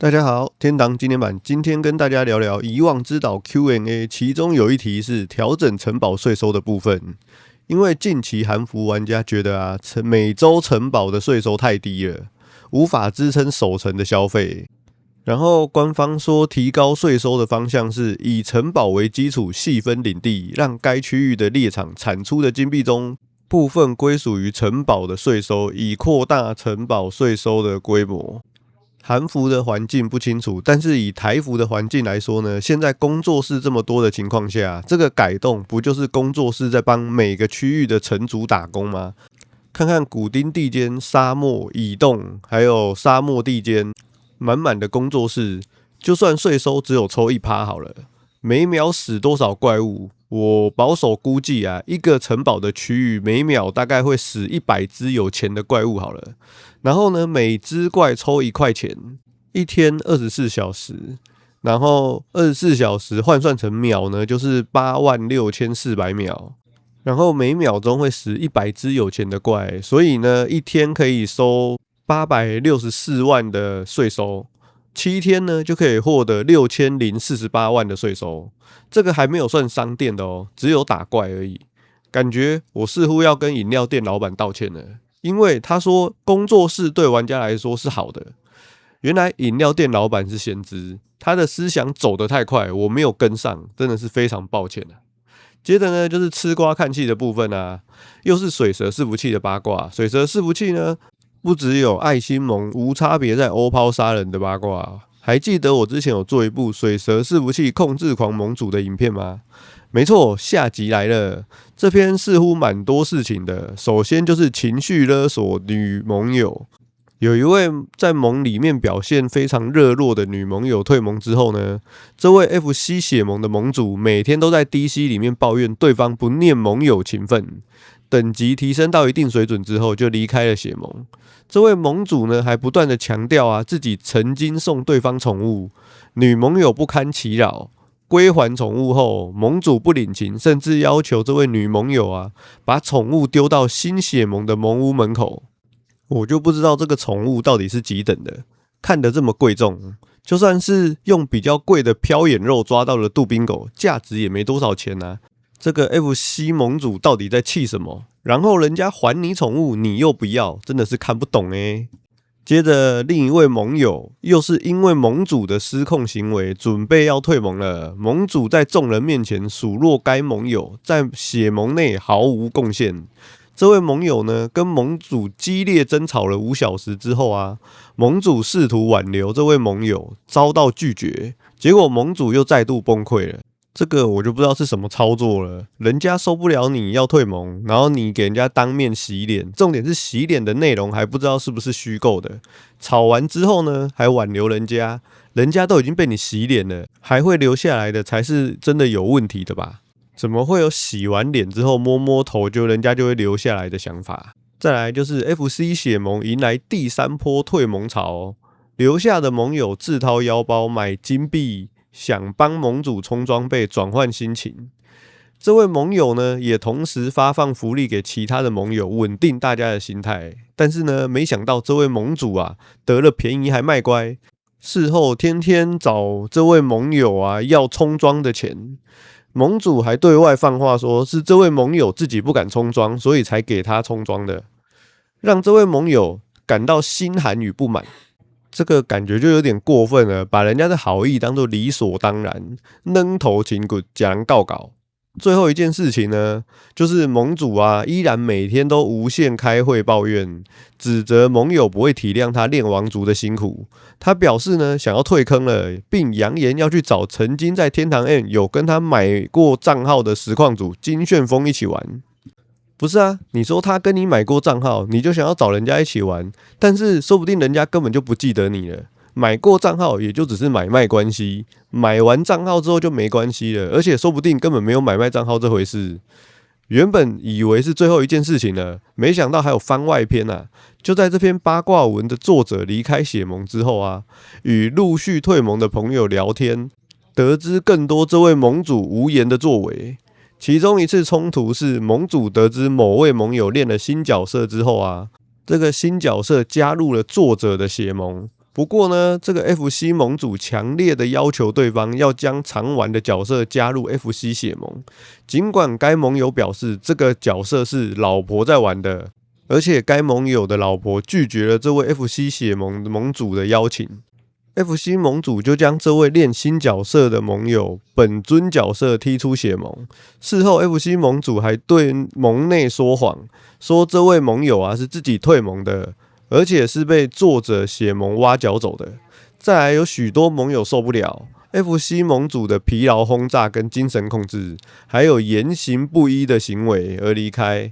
大家好，天堂紀念版今天跟大家聊聊遺忘之島 Q&A， 其中有一題是調整城堡稅收的部分。因為近期韓服玩家覺得每周城堡的稅收太低了，無法支撐守城的消費。然後官方說提高稅收的方向是以城堡為基礎細分領地，讓該區域的獵場產出的金幣中部分歸屬於城堡的稅收，以擴大城堡稅收的規模。韓服的環境不清楚，但是以台服的環境來說呢，現在工作室這麼多的情況下，這個改動不就是工作室在幫每個區域的城主打工嗎？看看古丁地間、沙漠、以洞，還有沙漠地間，滿滿的工作室，就算稅收只有抽1%好了，每秒死多少怪物？我保守估計一個城堡的區域每秒大概會死100隻有錢的怪物好了。然後呢，每隻怪抽1塊錢，一天24小時，然後24小時換算成秒呢，就是86400秒。然後每秒鐘會死100隻有錢的怪，所以呢，一天可以收864萬的稅收，7天呢就可以獲得6048萬的稅收。這個還沒有算商店的哦，只有打怪而已。感覺我似乎要跟飲料店老闆道歉了。因為他說工作室對玩家來說是好的，原來飲料店老闆是先知，他的思想走得太快，我沒有跟上，真的是非常抱歉啊。接着呢，就是吃瓜看戲的部分啊，又是水蛇伺服器的八卦。水蛇伺服器呢，不只有愛心盟無差別在歐拋殺人的八卦，還記得我之前有做一部水蛇伺服器控制狂盟主的影片嗎？沒錯，下集來了。這篇似乎蠻多事情的。首先就是情緒勒索女盟友，有一位在盟裡面表現非常熱絡的女盟友退盟之後呢，這位 FC 血盟的盟主每天都在 DC 裡面抱怨對方不念盟友情分，等級提升到一定水準之後就離開了血盟。這位盟主呢還不斷的強調自己曾經送對方寵物，女盟友不堪其擾。歸還寵物後，盟主不領情，甚至要求這位女盟友把寵物丟到新血盟的盟屋門口。我就不知道這個寵物到底是幾等的，看得這麼貴重，就算是用比較貴的飄眼肉抓到了杜賓狗，價值也沒多少錢啊。這個 FC 盟主到底在氣什麼？然後人家還你寵物，你又不要，真的是看不懂欸。接着，另一位盟友又是因為盟主的失控行為，準備要退盟了。盟主在眾人面前數落該盟友在血盟內毫無貢獻。這位盟友呢，跟盟主激烈爭吵了5小時之後盟主試圖挽留這位盟友，遭到拒絕，結果盟主又再度崩潰了。這個我就不知道是什麼操作了，人家受不了你要退盟，然後你給人家當面洗臉，重點是洗臉的內容還不知道是不是虛構的。吵完之後呢，還挽留人家，人家都已經被你洗臉了，還會留下來的才是真的有問題的吧？怎麼會有洗完臉之後摸摸頭就人家就會留下來的想法？再來就是 FC 血盟迎來第3波退盟潮留下的盟友自掏腰包買金幣，想幫盟主充裝備轉換心情。這位盟友呢，也同時發放福利給其他的盟友，穩定大家的心態。但是呢，沒想到這位盟主得了便宜還賣乖，事後天天找這位盟友要充裝的錢。盟主還對外放話說是這位盟友自己不敢充裝，所以才給他充裝的，讓這位盟友感到心寒與不滿。這個感覺就有點過分了，把人家的好意當作理所當然，扔頭輕骨假人告告。最後一件事情呢，就是盟主依然每天都無限開會抱怨，指責盟友不會體諒他練王族的辛苦。他表示呢，想要退坑了，並揚言要去找曾經在天堂 M 有跟他買過賬號的實況主金旋風一起玩。不是你說他跟你買過賬號，你就想要找人家一起玩，但是說不定人家根本就不記得你了。買過賬號也就只是買賣關係，買完賬號之後就沒關係了，而且說不定根本沒有買賣賬號這回事。原本以為是最後一件事情了，沒想到還有番外篇就在這篇八卦文的作者離開血盟之後與陸續退盟的朋友聊天，得知更多這位盟主無言的作為。其中一次衝突是盟主得知某位盟友練了新角色之後这個新角色加入了作者的血盟，不過呢，這個 FC 盟主強烈的要求對方要將常玩的角色加入 FC 血盟，儘管該盟友表示這個角色是老婆在玩的，而且該盟友的老婆拒絕了這位 FC 血盟盟主的邀請。FC 盟主就將這位練新角色的盟友本尊角色踢出血盟。事後 FC 盟主還對盟內說謊，說這位盟友啊是自己退盟的，而且是被作者血盟挖角走的。再來有許多盟友受不了 FC 盟主的疲勞轟炸跟精神控制，還有言行不一的行為而離開。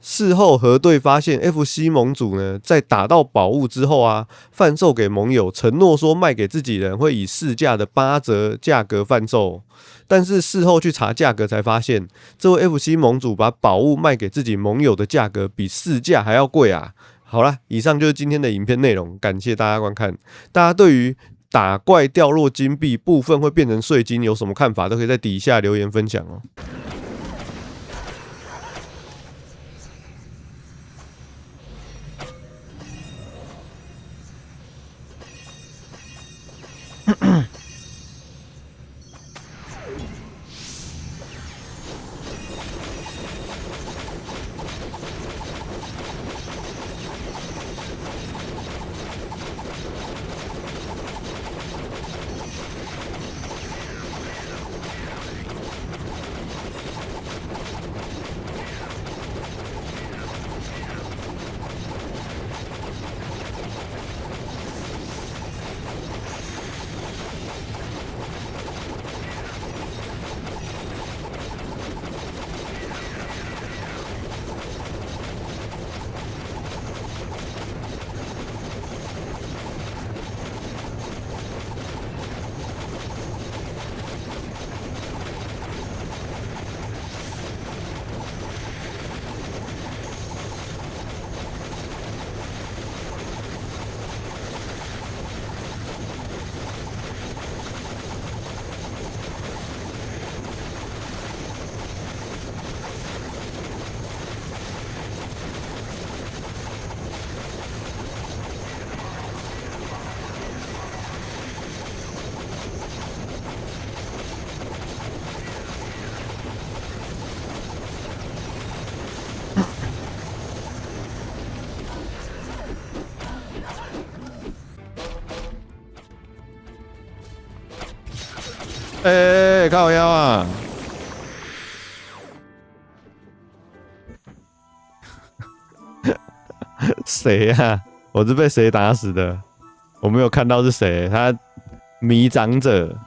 事後核對發現 FC 盟主呢，在打到寶物之後啊，販售給盟友，承諾說賣給自己人會以市價的8折價格販售，但是事後去查價格才發現，這位 FC 盟主把寶物賣給自己盟友的價格比市價還要貴啊！好啦，以上就是今天的影片內容，感謝大家觀看。大家對於打怪掉落金幣部分會變成稅金有什麼看法，都可以在底下留言分享哦。靠腰啊！誰呀？我是被誰打死的？我沒有看到是誰。他迷長者。